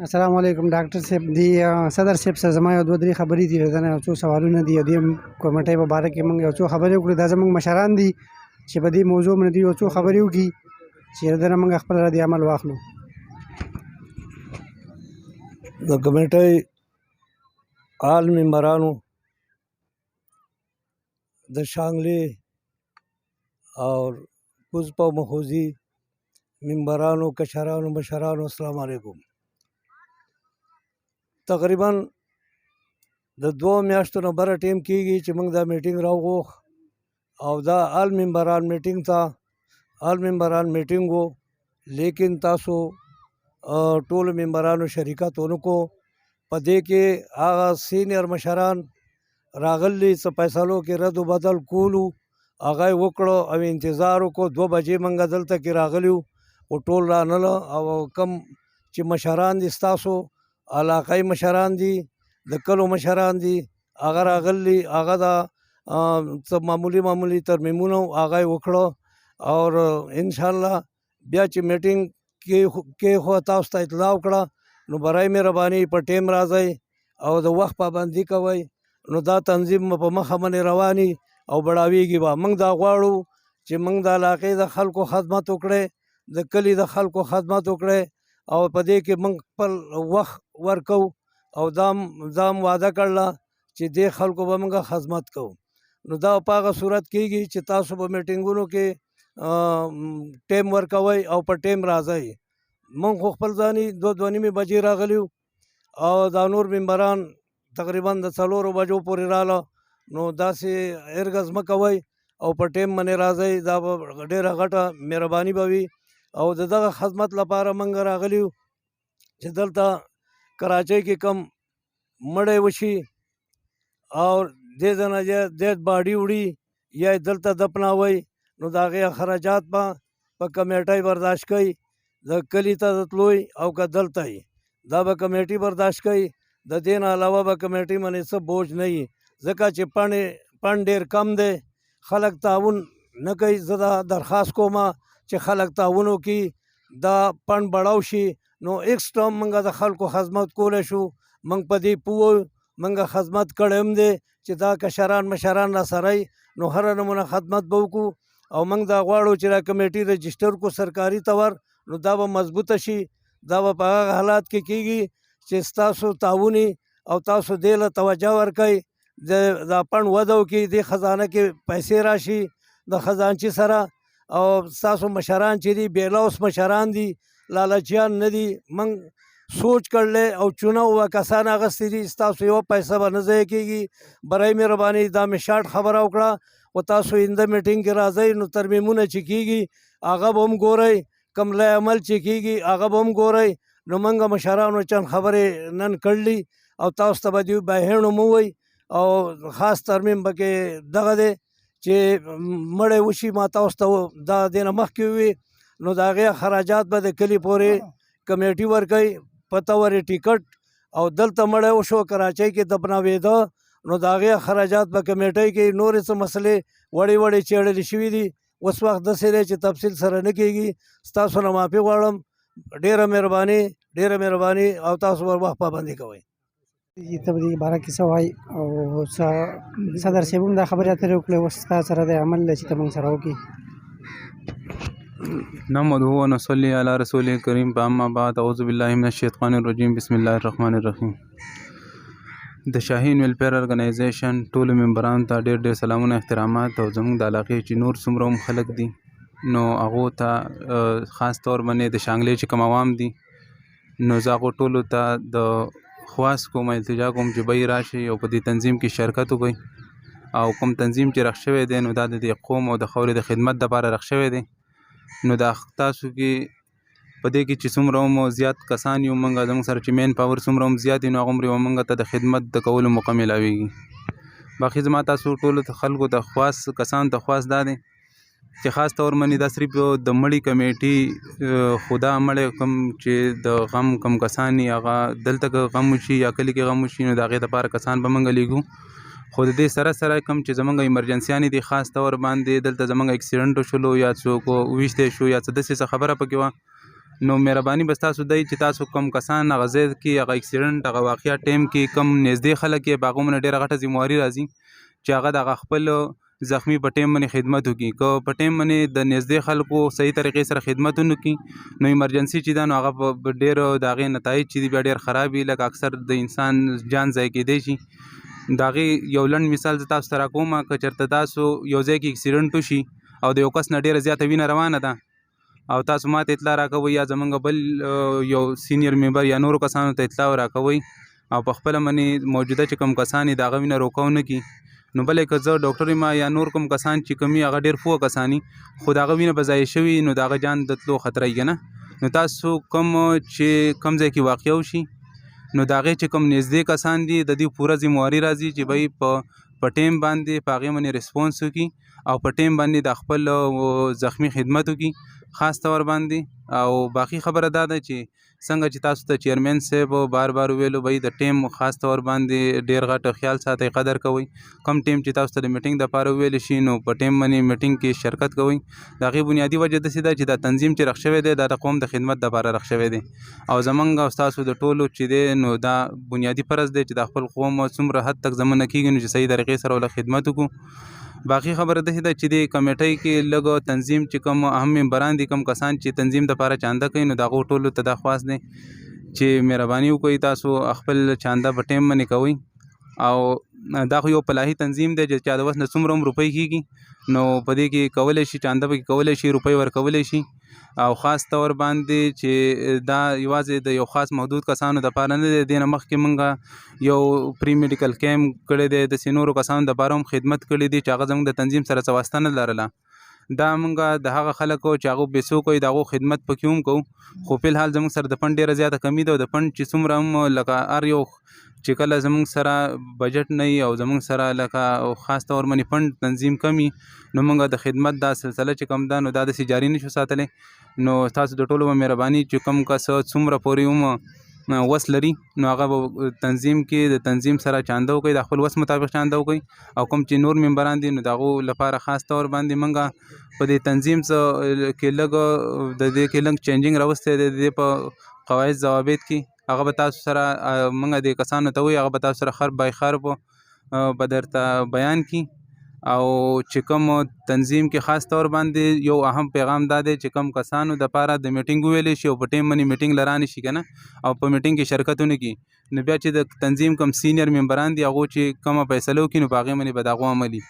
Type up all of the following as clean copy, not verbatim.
السلام علیکم ډاکټر صاحب دی صدر صاحب سره زما یو دوه درې خبرې دي دا یو څو سوالونه دي او د کمیټې په باره کې موږ یو څو خبرې وکړو دا زموږ مشران دي چې په دې موضوع باندې یو څو خبرې وکړي چې دنه موږ خپل ردی عمل واخلو. د کمیټې آل ممبرانو د شانګلې او کوزپا محوزي ممبرانو کشرانو مشرانو السلام علیکم. تقریبا د 2 میاشتو نه بره ټیم کېږي چې موږ دا میټینګ راوغوښ او دا آل ممبران میټینګ ته آل ممبران میټینګ و، لیکن تاسو ټولو ممبرانو شریکت ونکو. په دې کې هغه سینیر مشران راغلي څه فیصلو کې رد و بدل کولو هغه یې وکړو او انتظار وکړو. 2 بجې موږ دلته کې راغلي وو خو ټول رانله او کم چې مشران دي ستاسو علاقائی مشران دي د کلو مشران دي هغه راغلي هغه دا څه معمولی ترمیمونه هغه یې وکړو او انشاءالله بیا چې میټینګ کې خو تاسو ته اطلاع وکړه نو برای مهرباني په ټیم راځئ او د وخت پابندي کوئ نو دا تنظیم په مخه باندې رواني او بړاویږي به. موږ دا غواړو چې موږ د علاقې د خلکو خدمت وکړي د کلي د خلکو خدمت وکړي او په دې کې موږ خپل وخت ورکو او دا وعده کړله چې دې خلکو به موږ خدمت کوو. نو دا په هغه صورت کېږي چې تاسو په میټینګونو کې ټیم ورکوئ او په ټیم راځئ. موږ خو خپل ځاني 2:30 بجې راغلي او دا نور ممبران تقریبا د 4 بجو پورې راله نو داسې ارګز مه کوئ او په ټیم باندې راځئ. دا به ډېره غټه مهرباني به وي او د دغه خدمت لپاره موږ راغلي یو چې دلته کراچۍ کې کم مړی وشي او دې ځنه ډېر باډي وړي یا دلته دفناوئ نو د هغې اخراجات به په کمیټۍ برداشت کوي د کلي ته تلوی او که دلته یې دا به کمیټي برداشت کوي. د دې نه علاوه به کمیټي باندې څه بوج نه وي ځکه چې پند ډېر کم دی خلک تعاون نه کوي. زه دا درخواست کوم چې خلک تعاون وکړي دا پند بړاو شي نو ایکسټرا موږ د خلکو خدمت کولی شو. موږ په دې پوه موږ خدمت کړی هم دی چې دا کشران مشران را سره نو هر نمونه خدمت به وکړو او موږ دا غواړو چې دا کمیټي رجسټر کو سرکاري تور نو دا به مضبوطه شي. دا به په هغه حالات کې کېږي چې ستاسو تعاوني او تاسو دې له توجه ورکئ دا پند وده وکړي دې خزانه کې پیسې راشي د خزانچي سره او ستاسو مشران چې دي بیلاوس مشران دي لالچیان نه دي. موږ سوچ کړلی او چونه و کسان اغوستي دي ستاسو یوه پیسه به نه ضایع کېږي. برای مهرباني دا مې شارټ خبره وکړه او تاسو اینده میټینګ کې راځئ نو ترمیمونه چې کېږي هغه به هم ګورئ کم لای عمل چې کېږي هغه به هم ګورئ. نو موږ مشرانو چند خبرې نن کړلي او تاسو ته به دې بهیڼو مو ووایي او خاص ترمیم پکې دغه دی چې مړی وشي ما تاسو ته دا دې نه مخکې ووي نو د هغې خراجات به د کلي پورې کمیټي ورکوي په تور ټیکټ او دلته مړی وشو کراچۍ کې دفناوېده نو د هغې خراجات په کمیټۍ کې نورې څه مسلې وړې څېړلې شوي دي. اوس وخت داسې دی چې تفصیل سره نه کېږي. ستاسو نه معافي غواړم ډېره مهرباني او تاسو ور وخت پابندي کوئ. ته په دې باره کې څه وایي او صدر صاحب هم دا خبرې اترې وکړې اوس ستا سره د عمل دی چې ته موږ سره وکړي. نحمده ونصلي علی رسول کریم اما بعد اعوذ بالله من الشیطان الرجیم بسم الله الرحمن الرحیم. د شاهین ویلفیر ارګنایزیشن ټولو ممبرانو ته ډېر سلامونه احترامات او زموږ د علاقې چې نور څومره هم خلک دي نو هغو ته خاص طور باندې د شانګلې چې کوم عوام دي نو زه هغو ټولو ته د خواست کوم التجا کوم چې بی راشي او په دې تنظیم کې شرکت وکړي او کوم تنظیم چې رخ شوی دی نو دا د دې قوم او د خاورې د خدمت دپاره رخ شوی دی نو دا تاسو کې په دې کې چې څومره هم زیات کسان یو موږ زموږ سره چې مین پاور څومره هم زیات نو هغومره موږ ته د خدمت د کولو موقع میلاویږي. باقي زما تاسو ټولو خلکو ته خواست کسانو ته خواست دا دی چې خاص طور باندې دا صرف د مړي کمیټي خو دا مړی کوم چې د غم کم کسان هغه دلته که غم وشي یا کلي کې غم وشي نو د هغې دپاره کسان به موږ لیږو خو د دې سره کوم چې زموږ ایمرجنسیانې دي خاص طور باندې دلته زموږ اکسیډنټ وشلو یا څوک وویشتی شو یا څه داسې څه خبره پکې وه نو مهرباني به ستاسو دی چې تاسو کم کسان هغه ځای کې هغه اکسیډنټ هغه واقعیا ټایم کې کم نږدې خلک یې په هغو باندې ډېره غټه ذمواري راځي چې هغه د هغه خپل زخمی په ټایم باندې خدمت وکړي. که په ټایم باندې د نږدې خلکو صحیح طریقې سره خدمت ونه کړي نو ایمرجنسي چې ده نو هغه په ډېرو د هغې نتایج چې دي بیا ډېر خراب وي. لکه اکثر د انسان جان ضایع کېدی شي. د هغې یو لنډ مثال زه تاسو ته راکوم. که چېرته تاسو یو ځای کې اکسیډنټ وشي او د یو کس نه ډېره زیاته وینه روانه ده او تاسو ماته اطلاع راکوئ یا زمونږ بل یو سینیر ممبر یا نورو کسانو ته اطلاع راکوئ او په خپله باندې موجوده چې کوم کسان یې د هغه وینه روکو نه کړي نو بلې که زه ډاکټر یم یا نور کوم کسان چې کوم هغه ډېر پوه کسان خو د هغه وینه به ضایع شوي نو د هغه جان د تلو خطره یي که نه. نو تاسو کوم چې کوم ځای کې واقع وشي نو د هغې چې کوم نږدې کسان دي د دې پوره ذمواري راځي چې بهی په ټایم باندې په هغې باندې ریسپونس وکړي او په ټایم باندې د خپل زخمی خدمت وکړي خاص طور باندې. او باقي خبره دا ده چې څنګه چې تاسو ته چیرمین صاحب بار بار ویلو بهی د ټایم خاص طور باندې ډېر غټ خیال ساتئ قدر کوئ. کم ټایم چې تاسو ته د میټینګ دپاره ویلی شي نو په ټایم باندې میټینګ کې شرکت کوئ. د هغې بنیادي وجه داسې ده چې دا تنظیم چې رخ شوی دی دا د قوم د خدمت دپاره رخ شوی دی او زمونږ او ستاسو د ټولو چې دی نو دا بنیادي فرض دی چې د خپل قوم څومره حد تک زمونه کېږي نو چې صحیح طریقې سره ورله خدمت وکړو. باقي خبره داسې ده چې د کمیټۍ کې لږ تنظیم چې کوم اهم ممبران دي کوم کسان چې تنظیم دپاره چانده کوي نو د هغو ټولو ته دا خواست دی چې مهرباني وکړئ تاسو خپل چانده په ټایم باندې کوئ. او دا خو یو پلاحي تنظیم دی چې چا د وس نه څومره هم روپۍ کېږي نو په دې کې کولی شي چانده پکې کولی شي روپۍ ورکولی شي او خاص طور باندې چې دا یوازې د یو خاص محدود کسانو دپاره نه دی. دې نه مخکې مونږ یو پری میډیکل کیمپ کړی دی داسې نورو کسانو دپاره هم خدمت کړی دی چې هغه زموږ د تنظیم سره څه واسطه نه لرله. دا مونږ د هغه خلکو چې هغو بېڅوکو د هغو خدمت پکې هم کوو خو فی الحال زموږ سره د فنډ ډېره زیاته کمی ده او د فنډ چې څومره هم لکه هر یو چې کله زموږ سره بجټ نه وي او زموږ سره لکه خاص طور باندې فنډ تنظیم کم وي نو مونږ د خدمت دا سلسله چې کوم ده نو دا داسې جاري نشو ساتلی. نو تاسو د ټولو به مهرباني چې کوم کس څومره پورې هم وس لري نو هغه به تنظیم کې د تنظیم سره چانده وکړي د خپل وس مطابق چانده وکړي او کوم چې نور ممبران دي نو د هغو لپاره خاص طور باندې مونږ په دې تنظیم کې لږ د دې کې لږ چینجینګ راوستی دی د دې په قواعد ضوابط کې هغه به تاسو سره مونږ دې کسانو ته وایي هغه به تاسو سره خرب بای خرب به درته بیان کړي. او چې کوم تنظیم کې خاص طور باندې یو اهم پیغام دا دی چې کوم کسانو دپاره د میټینګ وویلی شي او په ټایم باندې میټینګ لرانی شي که نه او په میټینګ کې شرکت ونه کړي نو بیا چې د تنظیم کوم سینیر ممبران دي هغو چې کومه فیصله وکړي نو په هغې باندې به د هغو عملي.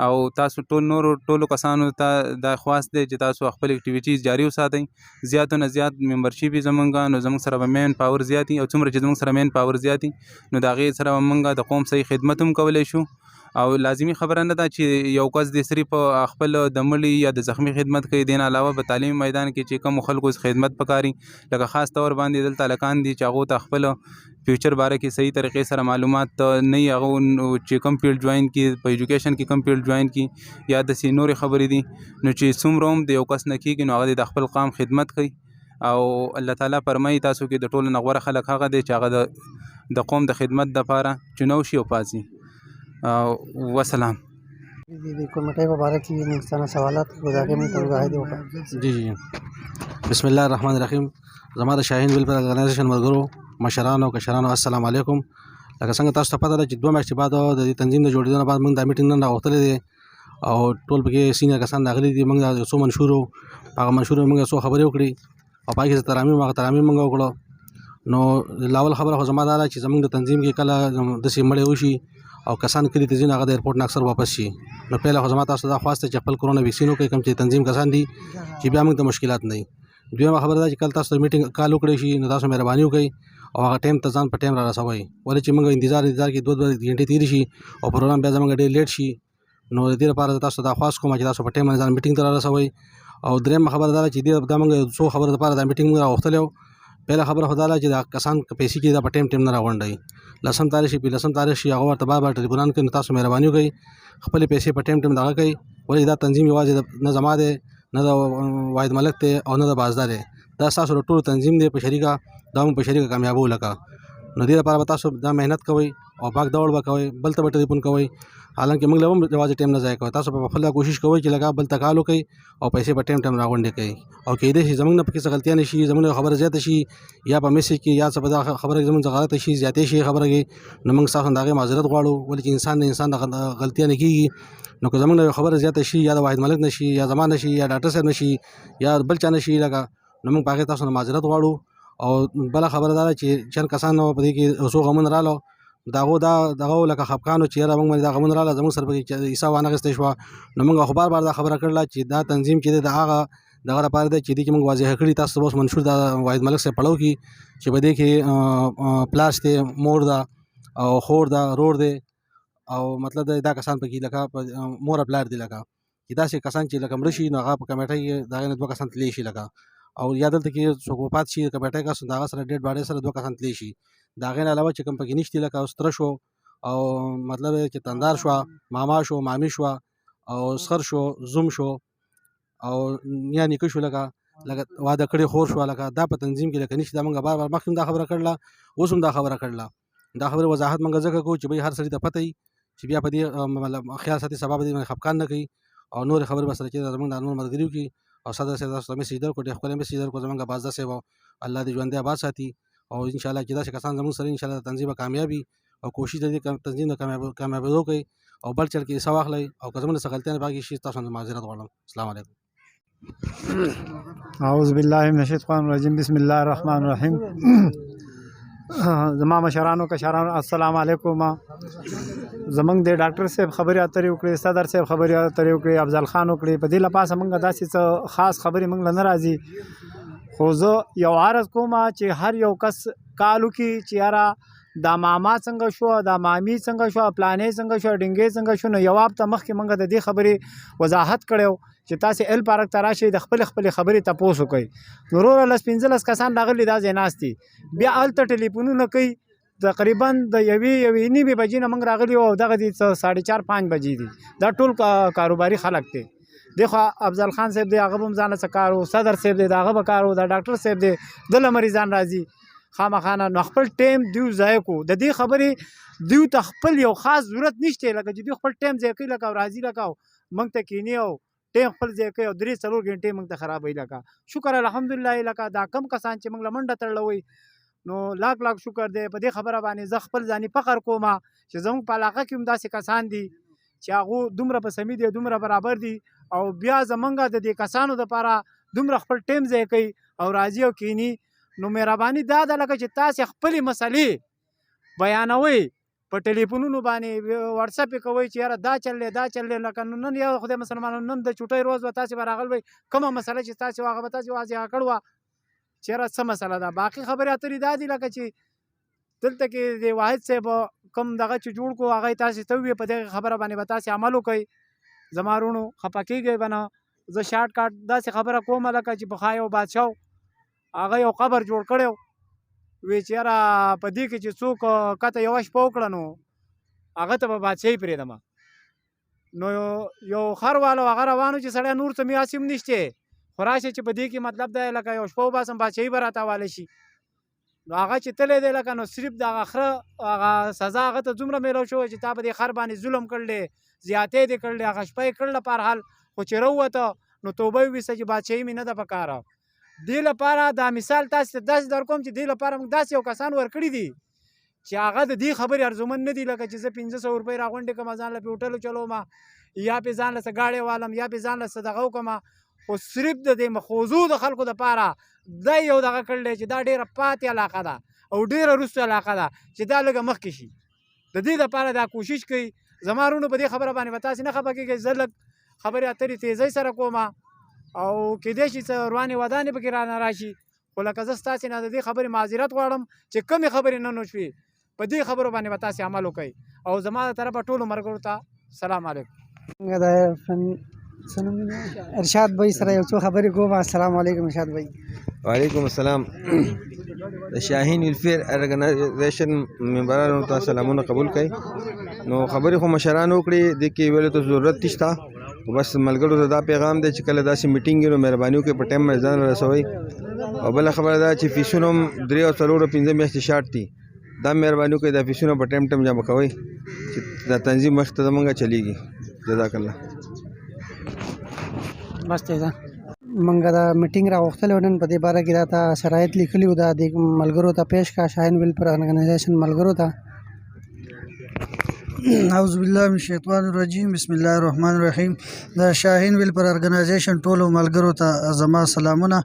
او تاسو ټولو کسانو ته دا خواست دی چې تاسو خپل اکټیویټیز جاري وساتئ. زیاتو نه زیات ممبرشپ وي زمونږ نو زمونږ سره به مین پاور زیات وي او څومره چې زمونږ سره مین پاور زیات وي نو د هغې سره به مونږ د قوم صحیح خدمت هم کولی شو. او لازمي خبره نه ده چې یو کس د صرف خپل د مړي یا د زخمی خدمت کوي. دین علاوه په تعلیمي میدان کې چې کوم خلکو خدمت پکاري لکه خاص طور باندې دلته هلکان دي چې هغو ته خپل فیوچر باره کې صحیح طریقې سره معلومات نه وي هغو چې کوم فیلډ جوین کړي په ایجوکیشن کې کوم فیلډ جوین کړي یا داسې نورې خبرې دي نو چې څومره هم د یو کس نه کېږي نو هغه د خپل قام خدمت کوي. او الله تعالی فرمایي تاسو کې د ټولو نه غوره خلک هغه دی چې هغه د قوم د خدمت دپاره چونو شي او پاڅي. وسلام. د کمیټې په باره کې موږ څه سوالات کوو دا کې موږ ته وضاحت وکړه. جی بسم الله الرحمن الرحیم. زما د شاهین ویلفیر ارګنایزیشن ملګرو مشرانو کشرانو السلام علیکم. لکه څنګه تاسو ته پته ده چې 2 میاشتې بعد د دې تنظیم د جوړېدو نه بعد موږ دا میټینګ نن راغوښتلی دی او ټول پکې سینیر کسان راغلي دي. موږ د څو منشورو هغه منشورو موږ څو خبرې وکړي او په هغې کې ترامیم هغه ترامیم موږ وکړو. نو لاول خبره خو زما دا ده چې زموږ د تنظیم کې کله داسې مړی وشي او کسان کلی ته ځي هغه د ایرپورټ نه اکثر واپس شي نو پهله خو زما تاسو دا خواست چې خپل کرونا ویکسین وکړئ کوم چې تنظیم کسان دي چې بیا موږ ته مشکلات نه وي. دویمه خبره ده چې کله تاسو میټینګ کال وکړی شي نو تاسو مهرباني وکړئ او هغه ټایم ته ځان په ټایم را رسوئ ولې چې موږ انتظار کې 2 غنټې تېرې شي او پروګرام بیا زموږ ډېر لیټ شي. نو د دې لپاره تاسو دا خواست کوم چې تاسو په ټایم باندې ځان میټینګ ته را رسوئ. او درېیمه خبره دا چې دا موږ څو خبرو لپاره دا میټینګ موږ راغوښتلی و. پهله خبره خو دا ده چې دا کسان پیسې چې دا په ټایم نه راغونډوي 10 تاریخ شي 15 تاریخ شي هغه ورته بار ټلیفونان کوي نو تاسو مهرباني وکړئ خپل پیسې په ټایم دغه کوي ولې دا تنظیم یوازې نه زما دی نه د واحد ملک دی او نه د بازدار دی دا تاسو ټول تنظیم دی په شریکه دا هم په شریکه کامیابو لکه نو دې لپاره به تاسو دا مهنت کوئ او باغ دوړ به کوئ بل ته به ټلیفون کوئ حالانکه موږ له هم یوازې ټایم نه ضایع کوئ تاسو به خپله کوشش کوئ چې لږه بل ته کال وکړئ او پیسې به ټایم راغونډې کوئ او کېدای شي زموږ نه پکې څه غلطیانې شي زموږ نه خبره زیاته شي یا په میسج کې یا څه په دغه خبره کې زموږ څه غلطه شي زیاتې شي خبره کې نو موږ ستاسو نه د هغې معذرت غواړو ولې چې انسان نه انسان غلطیانې کېږي نو که زموږ نه خبره زیاته شي یا د واحد ملک نه شي یا زما نه شي یا ډاکټر صاحب نه شي یا بل چا نه شي لکه نو موږ په هغې تاسو نه معذرت غواړو او بله خبره دا ده چې چند کسان په دې کې څو غمونه راغلو د هغو دغه لکه خفګانو چې یاره موږ باندې دا غمونه راغله زموږ سره پکې حصه وانخیستې شوه نو موږ خو بار دا خبره کړله چې دا تنظیم چې دی د هغه دغه لپاره دی چې دې کې موږ واضح کړي تاسو ته اوس منشور دا واحد ملک صاحب پړو کي چې په دې کې پلاس دی مور ده او خور ده رور دی او مطلب دا کسان پکې لکه مور پلار دی لکه چې داسې کسان چې لکه مړه شي نو هغه په کمیټه کې د هغې نه 2 کسان تللی شي لکه او یا دلته کې څوک وفات شي کمیټه کس د هغه سره ډیډ باډي سره 2 کسان تللی شي د هغې نه علاوه چې کوم پکې نشته لکه ستره شو او مطلب چې تندار شو ماما شو مامي شو او سخر شو زوم شو او یا نیکه شو لکه واده کړی خور شو لکه دا په تنظیم کې لکه نشته موږ بار مخکې دا خبره کړله اوس هم دا خبره کړله دا خبره وضاحت موږ ځکه کوو چې هر سړي ته پته وي چې بیا په دې خیال ساتي سبا به دې خفقان نه کوي او نور خبرې به سره چې زموږ د نور ملګري وکړي او صدر صاحب تاسو ته میسج درکړو ډېر ښکلی میسج درکړو زموږ بازده صاحب الله دې ژوندی آباد ساتي او انشاءالله چې داسې کسان زموږ سره انشاءالله تنظیم به کامیابي او کوشش د دې تنظیم د کامیابېدو کوي او بل چل کې حصه واخلئ او که زموږ څه غلطیانې پکې شي تاسو نه معذرت غواړم السلام علیکم اعوذ بالله من الشیطان الرجیم بسم الله الرحمن الرحیم زما مشرانو کشرانو السلام علیکم زمونږ د ډاکټر صاحب خبرې اترې وکړې صدر صاحب خبرې اترې وکړې افضل خان وکړې په دې لپاسه موږ داسې څه خاص خبرې موږ له نه راځي خو زه یو عرض کوم چې هر یو کس کال وکړي چې یاره دا ماما څنګه شو دا مامي څنګه شو پلانې څنګه شو ډینګې څنګه شو نو یو هفته مخکې موږ د دې خبرې وضاحت کړی چې تاسې ال پارک ته راشئ د خپلې خبرې تپوس وکئ نو وروره 15 کسان راغلي دا ځای ناست دي بیا هلته ټلیفونونه کوي تقریبا د یوې نیمې بجې نه موږ راغلي او دغه دي 4:30-5 بجې دي دا ټول کاروباري خلک دی دیخوا افضل خان صاحب دی هغه به هم ځان له څه کار و صدر صاحب دی د هغه به کار و د ډاکټر صاحب دی د له مریضان راځي خامخانه نو خپل ټایم دیو ضایع کو د دې خبرې دیو ته خپل یو خاص ضرورت نشته لکه چې دیو خپل ټایم ضایع کوي لکه راځي لکه موږ ته کینی او ټایم خپل ځای کوي او 3-4 غنټې موږ ته خرابوي لکه شکر الحمدلله لکه دا کم کسان چې موږ له منډه تړلوي نو لاک شکر دی په دې خبره باندې زه خپل ځاني فخر کوم چې زموږ په علاقه کې هم داسې کسان دي چې هغه دومره په سمې دي دومره برابر دي او بیا زمونږ د دې کسانو دپاره دومره خپل ټایم ځای کوي او راځي او کینی نو مهرباني دا ده لکه چې تاسې خپلې مسلې بیانوئ په ټلیفونونو باندې واتساپ یې کوئ چې یاره دا چل دی لکه نن یا خدای مسلمانانو نن د چوټۍ روز به تاسې به راغلی وئ کومه مسله چې تاسې هغه به تاسې واضحه کړې وه چې یاره څه مسله ده باقي خبرې اترې دا دي لکه چې دلته کې د واحد صاحب کوم دغه چې جوړ کړو هغه یې تاسې ته وویل په دغې خبره باندې به تاسې عمل وکئ زما وروڼو خفه کېږئ به نه زه شارټ کاټ داسې خبره کوم لکه چې پخوا یو بادشاه هغه یو قبر جوړ کړی وی چې یاره په دې کې چې څوک کته یوه شپه وکړه نو هغه ته به بادشاهي پرېږدم نو یو خر والا هغه روانو چې سړی نور څه میاسې هم نشته خو راشه چې په دې کې مطلب دی لکه یو شپه وباسم بادشاهي به راته حواله شي نو هغه چې تللی دی لکه نو صرف د هغه خره هغه سزا هغه ته دومره میلو شوی چې تا په دې خر باندې ظلم کړلی زیاتې دې کړلی هغه شپه یې کړله په هر حال خو چې راووته نو توبه یې ویسته چې بادشاهي مې نه ده په کاره دې لپاره دا مثال تاسې ته داسې در کوم چې دې لپاره موږ داسې یو کسان ورکړي دي چې هغه د دې خبرې ارزومن نه دي لکه چې زه 1500 روپۍ راغونډې کړم ځان له پې هوټلو چلوم یا پې ځان له څه ګاډۍ والم یا پې ځان له څه دغه وکړم خو صرف د دې مخوضو د خلکو دپاره دا یو دغه کړلی چې دا ډېره پاتې علاقه ده او ډېره وروستو علاقه ده چې دا لږه مخکې شي د دې دپاره دا کوشش کوي زما وروڼو په دې خبره باندې به تاسې نه خفه کېږئ زه لږ خبرې اترې تیزۍ سره کوم او کېدای شي څه روانې ودانې پکې رانه راشي خو لکه زه ستاسې نه د دې خبرې معذرت غواړم چې کمې خبرې نه وشوې په دې خبرو باندې به تاسې عمل وکئ او زما د طرفه ټولو ملګرو ته سلام علیکم ارشاد بھائی سره یو څو خبرې کوم السلام علیکم ارشاد بھائی وعلیکم السلام د شاهین ویلفیر ارګنایزیشن ممبرانو ته سلامونه قبول کړئ نو خبرې خو مشرانو وکړي د کې ویلو ته ضرورت نشته بس ملګرو ته دا پیغام دی چې کله داسې میټینګ وي نو مهرباني وکړئ په ټایم باندې ځان رسوئ او بله خبره دا چې فیسونه هم 3 او 4 او 5 میاشتې شارټ دي دا مهرباني وکړئ دا فیسونه په ټایم ټایم جمع کوئ چې دا تنظیم مخته زمونږ چلیږي. جزاک الله. بس دی ځه منګه دا میټینګ راغوښتلی و نن په دې باره کې راته شرایط لیکلي وو دا د ملګرو ته پیش کا شاهین ویلفیر ارګنایزیشن ملګرو ته. اعوذ بالله من الشیطان الرجیم بسم الله الرحمن الرحیم. د شاهین ویلفیر ارګنایزیشن ټولو ملګرو ته زما سلامونه.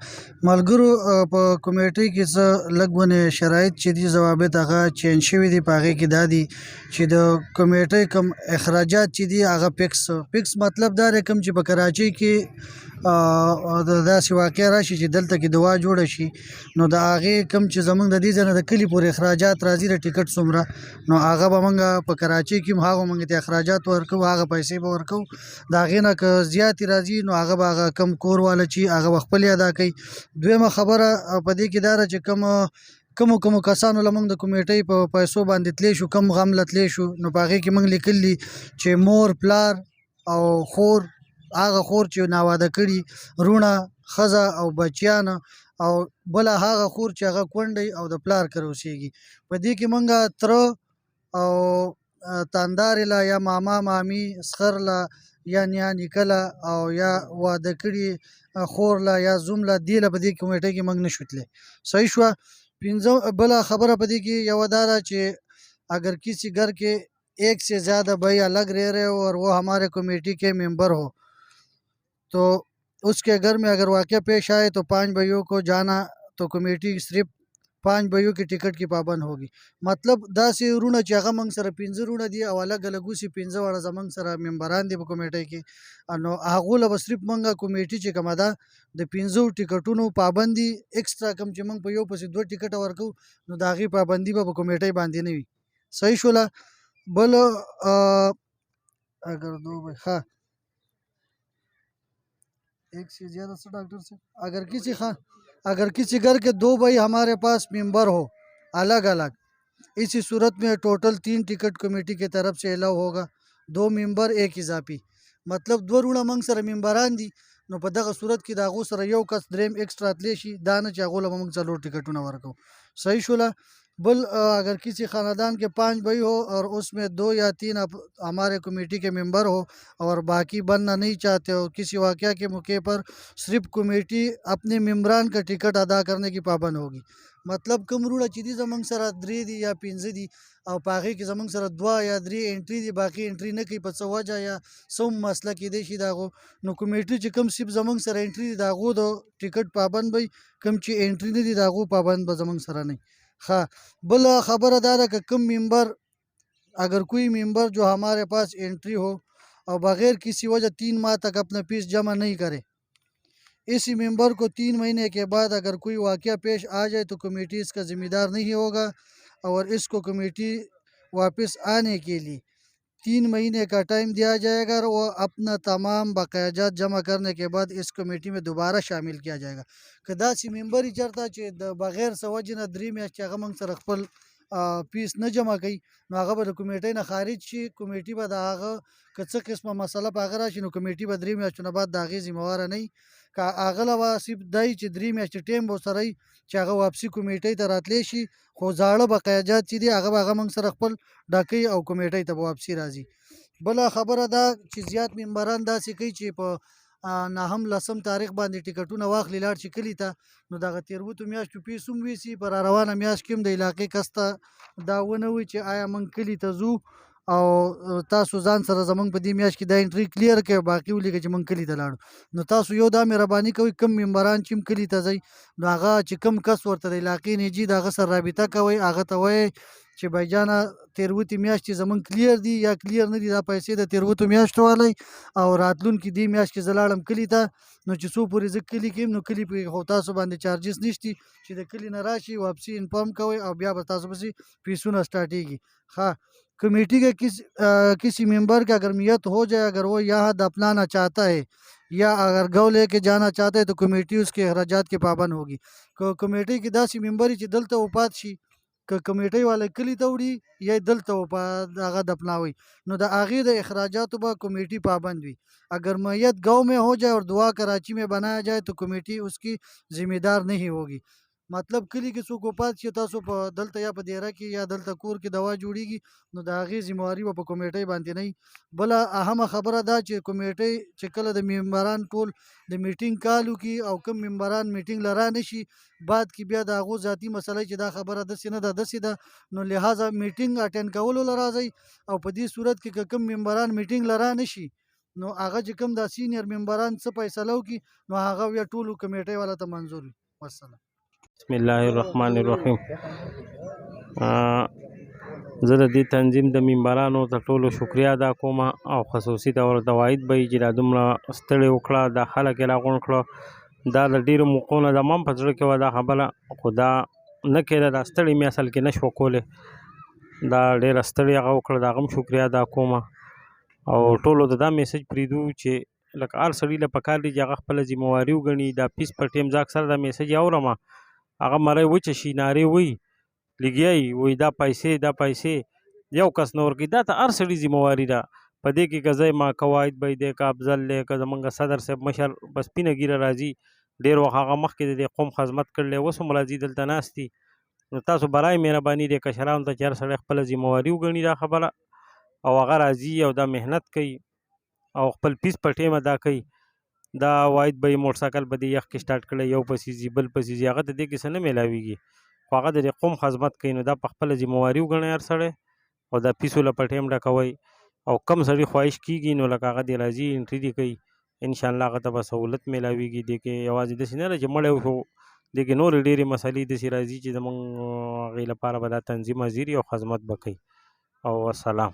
ملګرو په کمیټې کې څه لږ ونې شرایط چې دي ضوابط هغه چینج شوي دي. په هغې کې دا دي چې د کمیټې کوم اخراجات چې دي هغه فکس مطلب دا دی کوم چې په کراچۍ کې داسې واقع راشي چې دلته کې دوا جوړه شي نو د هغې کوم چې زمونږ د دې ځای نه د کلي پورې اخراجات راځي د ټیکټ څومره نو هغه به موږ په کراچۍ کې هم هغه موږ ته اخراجات ورکوو هغه پیسې به ورکوو. د هغې نه که زیاتې راځي نو هغه به هغه کم کور والا چې هغه به خپلې ادا کوي. دویمه خبره په دې کې دا ده چې کومو کسانو له موږ د کمیټۍ په پیسو باندې تللی شو کم غم له تللی شو نو په هغې کې موږ لیکلي چې مور پلار او خور هغه خور چې ناواده کړي رونه ښځه او بچیان او بله هغه خور چې هغه کونډی او د پلار کره اوسېږي. په دې کې موږ تره او تاندارې له یا ماما مامي سخر له یا نیا نیکه له او یا واده کړي خور له یا زوم له دې له په دې کمیټۍ کې موږ نه شو تللی. صحیح شوه. بله خبره په دې کې یوه دا ده چې اگر کسی گھر کے ایک سے زیادہ بھائی الگ رہ رہے ہو اور وہ ہمارے کمیٹی کے ممبر ہو تو اس کے گھر میں اگر واقعہ پیش آئے تو 5 بھائیوں کو جانا تو کمیٹی صرف 5 بھائیوں کی ټیکټ کې پابند ہوگی. مطلب داسې ورونه چې هغه موږ سره 15 ورونه دي او الګ الګ اوسي 15 واړه زموږ سره ممبران دي په کمیټۍ کې نو هغو له به صرف موږ کمیټي چې کومه ده د 15 ټیکټونو پابندي ایکسټرا کم چې موږ په یو پسې 2 ټیکټه ورکوو نو د هغې پابندي به په کمیټۍ باندې نه وي. صحیح شوله. بل اگر دو ښه ایک سے زیادہ سے ڈاکٹر سے اگر کسی گھر کے 2 بھائی ہمارے پاس ممبر ہو الگ الگ اسی صورت میں ٹوٹل 3 ٹکٹ کمیٹی کی طرف سے الاؤ ہوگا 2 ممبر 1 اضافی. مطلب 2 روڼه موږ سره ممبران دي نو په دغه صورت کې د هغو سره یو کس دریم ایکسټرا تلی شي دا نه چې هغو له به موږ 4 ټکټونه ورکوو. صحیح شوله. بل اگر کسی خاندان کے 5 بھائی ہو اور اس میں 2 یا 3 ہمارے کمیٹی کے ممبر ہو اور باقی بننا نہیں چاہتے ہو کسی واقعہ کے موقع پر صرف کمیٹی اپنے ممبران کا ټکټ ادا کرنے کی پابند ہوگی. مطلب کوم وروڼه چې دي زموږ سره 3 دي یا 15 دي او په هغې کې زموږ سره 2 یا 3 انټري دي باقي انټري نه کوي په څه وجه یا څه مسله کیدی شي د هغو نو کمیټي چې کوم صرف زموږ سره انټري دي د هغو د ټکټ پابند وي کوم چې انټري نه دي د هغو پابند به زموږ سره نه. हाँ बोला खबर अदा कि कम मेंबर अगर कोई मेंबर जो हमारे पास एंट्री हो और बगैर किसी वजह 3 माह तक अपना फीस जमा नहीं करे इसी मेंबर को 3 महीने के बाद अगर कोई वाक़या पेश आ जाए तो कमेटी इसका ज़िम्मेदार नहीं होगा और इसको कमेटी वापस आने के लिए 3 महीने का टाइम दिया जाएगा और वो अपना तमाम बकायाजात जमा करने के बाद इस कमेटी में दोबारा शामिल किया जाएगा. که داسې ممبر یې چېرته چې د بغیر څه وجې نه 3 میاشتې هغه موږ سره خپل فیس نه جمع کوي نو هغه به د کمیټۍ نه خارج شي. کمیټي به د هغه که څه قسمه مسله په هغه راشي نو کمیټي به 3 میاشتو نه بعد د هغې ذمهواره نه وي. که هغه له به صرف دی چې 3 میاشتې ټایم به ورسره وي چې هغه واپسي کمیټۍ ته راتلی شي خو زاړه بقایاجات چې دي هغه به هغه موږ سره خپل ډاکوي او کمیټۍ ته به واپسي راځي. بله خبره دا چې زیات ممبران داسې کوي چې په 9 تاریخ باندې ټیکټونه واخلي لاړ شي کلي ته نو دغه تېروتو میاشتو فیس هم ویسي په را روانه میاشت کې هم د علاقې کس ته دا ونه وي چې آیا موږ کلي ته ځو او تاسو ځان سره زموږ په دې میاشت کې دا انټري کلیر کړئ باقي ولیکئ چې موږ کلي ته لاړو نو تاسو یو دا مهرباني کوئ کم ممبران چې هم کلي ته ځئ نو هغه چې کم کس ورته د علاقې نجي د هغه سره رابطه کوئ هغه ته وایئ چې بایجانه تېروتې میاشتې زموږ کلیر دي یا کلیر نه دي دا پیسې د تېروتو میاشتو والی او راتلونکي دې میاشت کې زه لاړم کلي ته نو چې څو پورې زه کلي کې یم نو کلي پرې خو تاسو باندې چارجز نشتي چې د کلي نه راشي واپسي انفارم کوئ او بیا به تاسو پسې فیسونه سټارټېږي. ښه کمیٹی کے کسی ممبر کی اگر نیت ہو جائے اگر وہ یہاں دفنانا چاہتا ہے یا اگر گو لے کے جانا چاہتا ہے تو کمیٹی اس کے اخراجات کے پابند ہوگی. کمیٹی کی داسې ممبر چې دلته وفات شي که کمیټۍ والا کلي ته وړي یا دلته هغه دفناوي نو د هغې د اخراجاتو به کمیٹی پابند وي. اگر میت گاؤں میں ہو جائے اور دعا کراچی میں بنایا جائے تو کمیٹی اس کی ذمہ دار نہیں ہوگی. مطلب کلی کې څوک وفات شي تاسو په دلته یا په دیره کې یا دلته کور کې دوا جوړیږي نو د هغې ذمہواري به په کمیټۍ باندې نه وي. بله اهمه خبره دا چې کمیټۍ چې کله د ممبران ټول د میټینګ کال وکړي او کوم ممبران میټینګ له را نشي بعد کې بیا د هغو ذاتي مسله چې دا خبره داسې نه ده داسې ده نو لہذا میټینګ اټینډ کولو له راځئ او په دې صورت کې که کوم ممبران میټینګ له را نشي نو هغه چې کوم دا سینیر ممبران څه فیصله وکړي نو هغه بیا ټولو کمیټۍ والا ته منظور وي. والسلام. بسم الله الرحمن الرحیم. زه د دې تنظیم د ممبرانو ته ټولو شکریا ادا کوم او خصوصي طور ته واید به چې دا دومره ستړې وکړه دا خلک یې راغونډ کړه دا د ډېرو موقعو نه زما هم په زړه کې وه دا خبره خو دا نه کېده دا ستړې مې اصل کې نه شوه کولی دا ډېره ستړې هغه وکړه د هغه هم شکریا ادا کوم او ټولو ته دا میسج پرېږدو چې لکه هر سړي له پکار دی چې هغه خپله ذمهواري وګڼي دا پیس په ټیم زه اکثر دا میسج اورم هغه مرۍ وچه شي نارې وایي لګیا یي وایي دا پیسې یو کس نه ورکوي دا ته هر سړي ذمهواري ده په دې کې که زه ما که واحد بی دی که افضل دی که زمونږ صدر صاحب مشر په سپینه ږیره راځي ډېر وخت هغه مخکې د دې قوم خدمت کړلی اوس هم راځي دلته ناست دي نو تاسو برای مهرباني دی کشرانو ته چې هر سړی خپله ذمهواري وګڼي دا خبره او هغه راځي او دا محنت کوي او خپل پیس په ټیم ادا کوي دا واحد به یې موټرسایکل په دې یخ کې سټارټ کړی یو پسې ځي بل پسې ځي هغه ته دې کې څه نه میلاویږي خو هغه د دې قوم خدمت کوي نو دا په خپله ذمهواري وګڼئ هر سړی او دا پیسو له په ټیم ډکوئ او کم سړي خواهش کېږي نو لکه هغه دې راځي انټري دې کوي انشاءالله هغه ته به سهولت میلاویږي دې کې یوازې داسې نه ده چې مړی وشو دې کې نورې ډېرې مسلې داسې راځي چې زمونږ هغې لپاره به دا تنظیم حاضر او خدمت به کوي او والسلام.